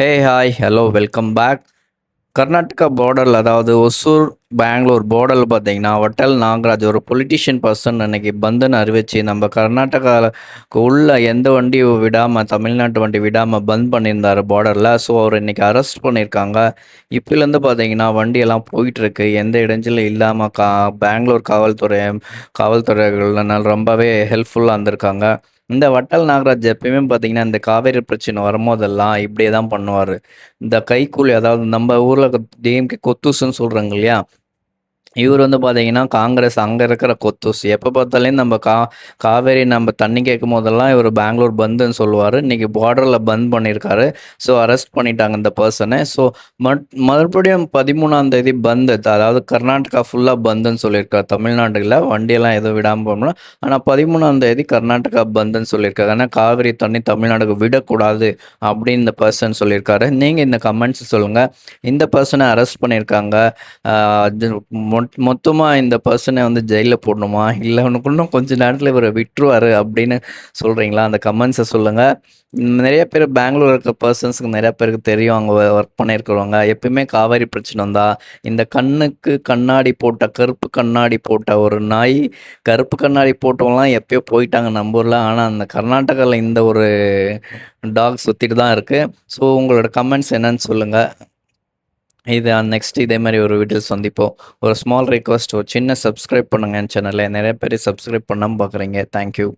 ஹே hi hello welcome back. Karnataka பார்டரில் அதாவது ஒசூர் பெங்களூர் பார்டரில் பார்த்தீங்கன்னா வட்டல் நாகராஜ் ஒரு பொலிட்டிஷியன் பர்சன் அன்னைக்கு பந்துன்னு அறிவிச்சு நம்ம கர்நாடகாவுக்கு உள்ள எந்த வண்டியும் விடாமல் தமிழ்நாட்டு வண்டி விடாமல் பந்த் பண்ணியிருந்தார் பார்டரில். ஸோ அவர் இன்னைக்கு அரெஸ்ட் பண்ணியிருக்காங்க. இப்போலேருந்து பார்த்தீங்கன்னா வண்டியெல்லாம் போயிட்டுருக்கு, எந்த இடைஞ்சலும் இல்லாமல். பெங்களூர் காவல்துறைகள்னால ரொம்பவே ஹெல்ப்ஃபுல்லாக இருந்திருக்காங்க. இந்த வட்டல் நாகராஜ் எப்பயுமே பார்த்தீங்கன்னா இந்த காவேரி பிரச்சனை வரும்போதெல்லாம் இப்படியே தான் பண்ணுவார். இந்த கைக்கூலி அதாவது நம்ம ஊரில் டிஎம்கே கொத்தூசுன்னு சொல்கிறாங்க இல்லையா, இவர் வந்து பார்த்தீங்கன்னா காங்கிரஸ் அங்கே இருக்கிற கொத்தூஸ். எப்போ பார்த்தாலும் நம்ம காவேரி நம்ம தண்ணி கேட்கும் போதெல்லாம் இவர் பெங்களூர் பந்துன்னு சொல்லுவார். இன்றைக்கி பார்டரில் பந்த் பண்ணியிருக்காரு. ஸோ அரெஸ்ட் பண்ணிட்டாங்க இந்த பர்சனை. ஸோ மறுபடியும் 13ஆம் தேதி பந்து, அதாவது கர்நாடகா ஃபுல்லாக பந்துன்னு சொல்லியிருக்காரு. தமிழ்நாட்டில் வண்டியெல்லாம் எதுவும் விடாமல் போகணும். ஆனால் 13ஆம் தேதி கர்நாடகா பந்துன்னு சொல்லியிருக்காரு. ஆனால் காவிரி தண்ணி தமிழ்நாடுக்கு விடக்கூடாது அப்படின்னு இந்த பர்சன் சொல்லியிருக்காரு. நீங்கள் இந்த கமெண்ட்ஸ் சொல்லுங்கள். இந்த பர்சனை அரெஸ்ட் பண்ணியிருக்காங்க. மொத்தமாக இந்த பர்சனை வந்து ஜெயிலில் போடணுமா, இல்லை உனக்கு இன்னும் கொஞ்ச நேரத்தில் இவரை விட்டுருவார் அப்படின்னு சொல்கிறீங்களா? அந்த கமெண்ட்ஸை சொல்லுங்கள். நிறைய பேர் பெங்களூர் இருக்க பர்சன்ஸுக்கு நிறைய பேருக்கு தெரியும், அவங்க ஒர்க் பண்ணியிருக்கிறவங்க. எப்பயுமே காவேரி பிரச்சனை வந்தால் இந்த கண்ணுக்கு கண்ணாடி போட்ட கருப்பு கண்ணாடி போட்ட ஒரு நாய், கருப்பு கண்ணாடி போட்டவங்களாம் எப்பயோ போயிட்டாங்க நம்ம ஊரில். ஆனால் அந்த கர்நாடகாவில் இந்த ஒரு டாக் சுற்றிட்டு தான் இருக்குது. ஸோ உங்களோட கமெண்ட்ஸ் என்னன்னு சொல்லுங்கள். இது நெக்ஸ்ட் இதே மாதிரி ஒரு வீடியோ சந்திப்போம். ஒரு ஸ்மால் ரிக்வஸ்ட், ஒரு சின்ன சப்ஸ்கிரைப் பண்ணுங்க என் சேனலை. நிறைய பேர் சப்ஸ்கிரைப் பண்ணாமல் பார்க்குறீங்க. தேங்க்யூ.